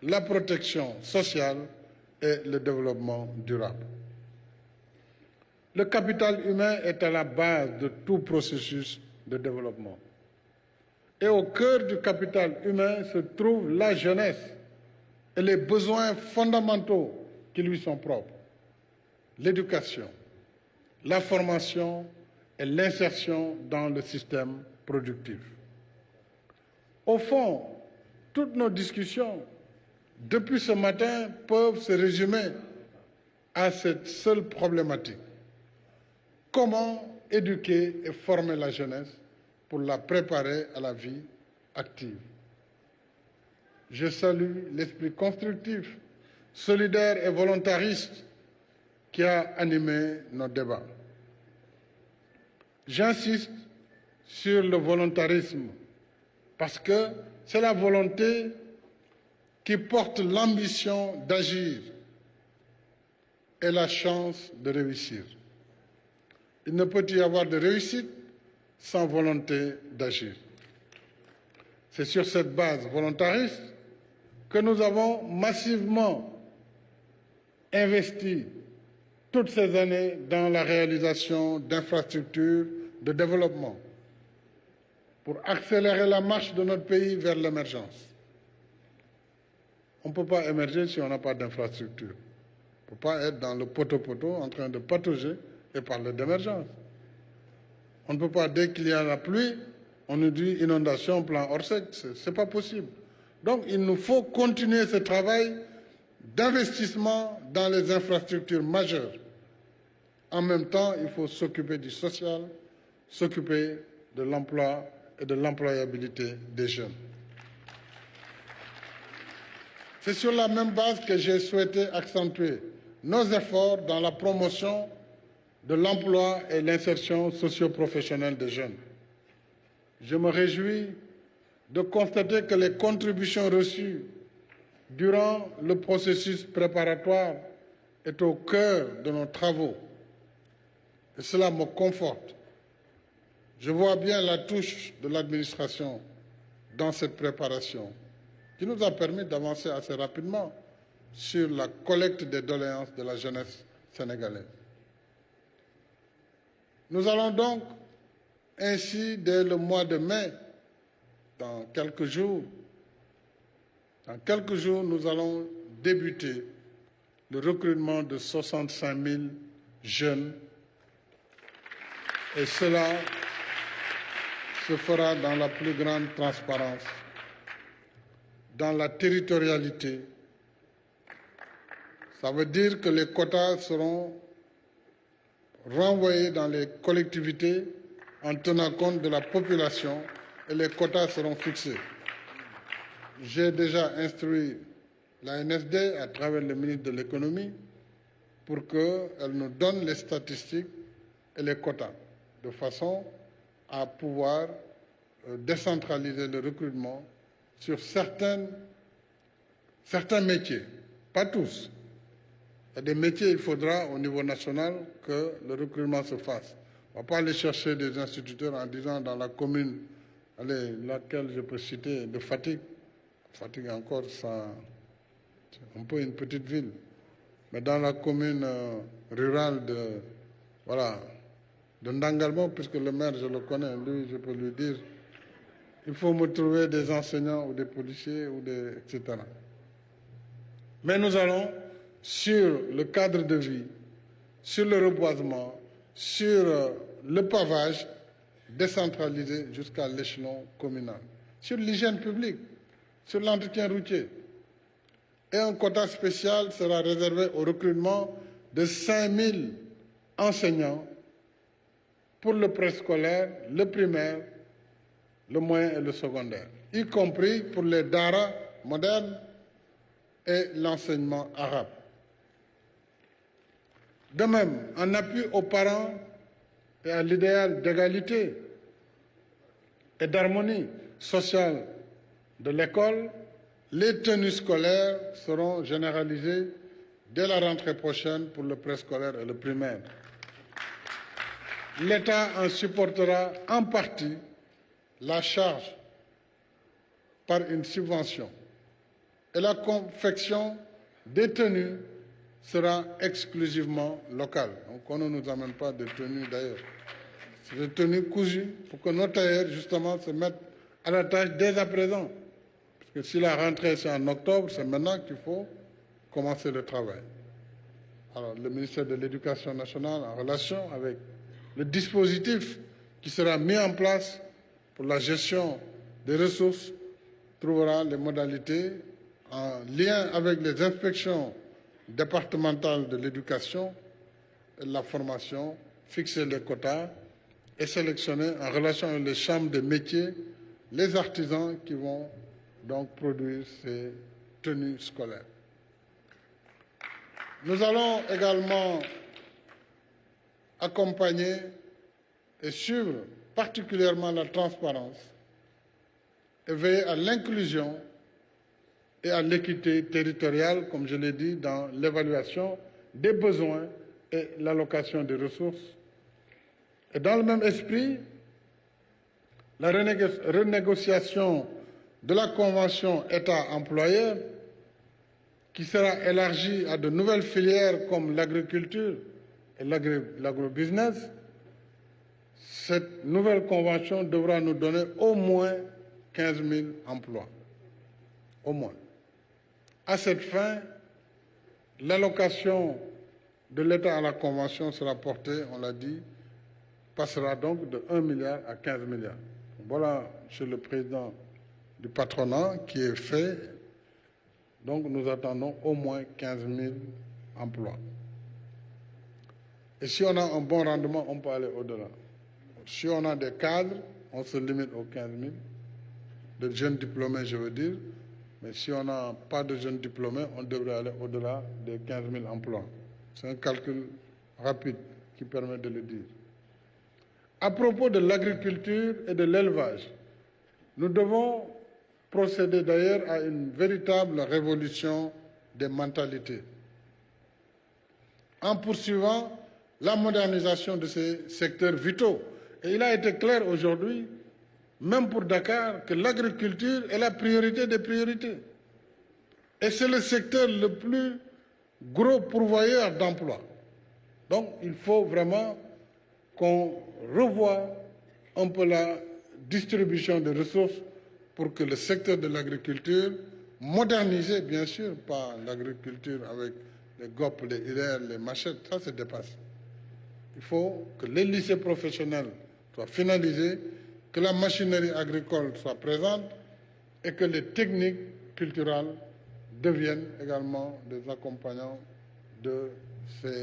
la protection sociale et le développement durable. Le capital humain est à la base de tout processus de développement. Et au cœur du capital humain se trouve la jeunesse et les besoins fondamentaux qui lui sont propres. L'éducation, la formation et l'insertion dans le système productif. Au fond, toutes nos discussions depuis ce matin peuvent se résumer à cette seule problématique. Comment éduquer et former la jeunesse pour la préparer à la vie active? Je salue l'esprit constructif, solidaire et volontariste qui a animé nos débats. J'insiste sur le volontarisme parce que c'est la volonté qui porte l'ambition d'agir et la chance de réussir. Il ne peut y avoir de réussite sans volonté d'agir. C'est sur cette base volontariste que nous avons massivement investi toutes ces années dans la réalisation d'infrastructures de développement pour accélérer la marche de notre pays vers l'émergence. On ne peut pas émerger si on n'a pas d'infrastructure. On ne peut pas être dans le poteau-poteau en train de patauger et parler d'émergence. On ne peut pas, dès qu'il y a la pluie, on nous dit inondation, plan Orsec. Ce n'est pas possible. Donc il nous faut continuer ce travail d'investissement dans les infrastructures majeures. En même temps, il faut s'occuper du social, s'occuper de l'emploi et de l'employabilité des jeunes. C'est sur la même base que j'ai souhaité accentuer nos efforts dans la promotion de l'emploi et l'insertion socio-professionnelle des jeunes. Je me réjouis de constater que les contributions reçues durant le processus préparatoire est au cœur de nos travaux. Et cela me conforte. Je vois bien la touche de l'administration dans cette préparation, qui nous a permis d'avancer assez rapidement sur la collecte des doléances de la jeunesse sénégalaise. Nous allons donc ainsi, dès le mois de mai, dans quelques jours, nous allons débuter le recrutement de 65 000 jeunes et cela se fera dans la plus grande transparence, dans la territorialité. Ça veut dire que les quotas seront renvoyés dans les collectivités en tenant compte de la population et les quotas seront fixés. J'ai déjà instruit la NSD à travers le ministre de l'économie pour qu'elle nous donne les statistiques et les quotas de façon à pouvoir décentraliser le recrutement sur certains métiers, pas tous. Il y a des métiers, il faudra au niveau national que le recrutement se fasse. On ne va pas aller chercher des instituteurs en disant dans la commune, laquelle je peux citer, de Fatick. Fatick encore, c'est un peu une petite ville. Mais dans la commune rurale de Ndangalmo, puisque le maire, je le connais, lui, je peux lui dire, il faut me trouver des enseignants ou des policiers, etc. Mais nous allons sur le cadre de vie, sur le reboisement, sur le pavage, décentralisé jusqu'à l'échelon communal, sur l'hygiène publique, sur l'entretien routier. Et un quota spécial sera réservé au recrutement de 5 000 enseignants pour le préscolaire, le primaire, le moyen et le secondaire, y compris pour les daara modernes et l'enseignement arabe. De même, en appui aux parents et à l'idéal d'égalité et d'harmonie sociale de l'école, les tenues scolaires seront généralisées dès la rentrée prochaine pour le préscolaire et le primaire. L'État en supportera en partie la charge par une subvention. et la confection des tenues sera exclusivement locale. Donc on ne nous amène pas de tenues d'ailleurs. C'est des tenues cousues pour que nos tailleurs justement se mettent à la tâche dès à présent. Parce que si la rentrée c'est en octobre, c'est maintenant qu'il faut commencer le travail. Alors le ministère de l'Éducation nationale, en relation avec le dispositif qui sera mis en place pour la gestion des ressources, trouvera les modalités en lien avec les inspections départementales de l'éducation et de la formation, fixer les quotas et sélectionner en relation avec les chambres des métiers les artisans qui vont donc produire ces tenues scolaires. Nous allons également accompagner et suivre particulièrement la transparence et veiller à l'inclusion et à l'équité territoriale, comme je l'ai dit, dans l'évaluation des besoins et l'allocation des ressources. Et dans le même esprit, la renégociation de la convention État-employeur, qui sera élargie à de nouvelles filières comme l'agriculture et l'agrobusiness, cette nouvelle convention devra nous donner au moins 15 000 emplois. Au moins. À cette fin, l'allocation de l'État à la Convention sera portée, on l'a dit, passera donc de 1 milliard à 15 milliards. Voilà, Monsieur le Président du patronat, qui est fait. Donc nous attendons au moins 15 000 emplois. Et si on a un bon rendement, on peut aller au-delà. Si on a des cadres, on se limite aux 15 000. De jeunes diplômés, je veux dire. Mais si on n'a pas de jeunes diplômés, on devrait aller au-delà des 15 000 emplois. C'est un calcul rapide qui permet de le dire. À propos de l'agriculture et de l'élevage, nous devons procéder d'ailleurs à une véritable révolution des mentalités en poursuivant la modernisation de ces secteurs vitaux. Et il a été clair aujourd'hui, même pour Dakar, que l'agriculture est la priorité des priorités. Et c'est le secteur le plus gros pourvoyeur d'emplois. Donc il faut vraiment qu'on revoie un peu la distribution des ressources pour que le secteur de l'agriculture, modernisé bien sûr, pas l'agriculture avec les gopes, les hillers, les machettes, ça se dépasse. Il faut que les lycées professionnels soient finalisés, que la machinerie agricole soit présente et que les techniques culturelles deviennent également des accompagnants de ces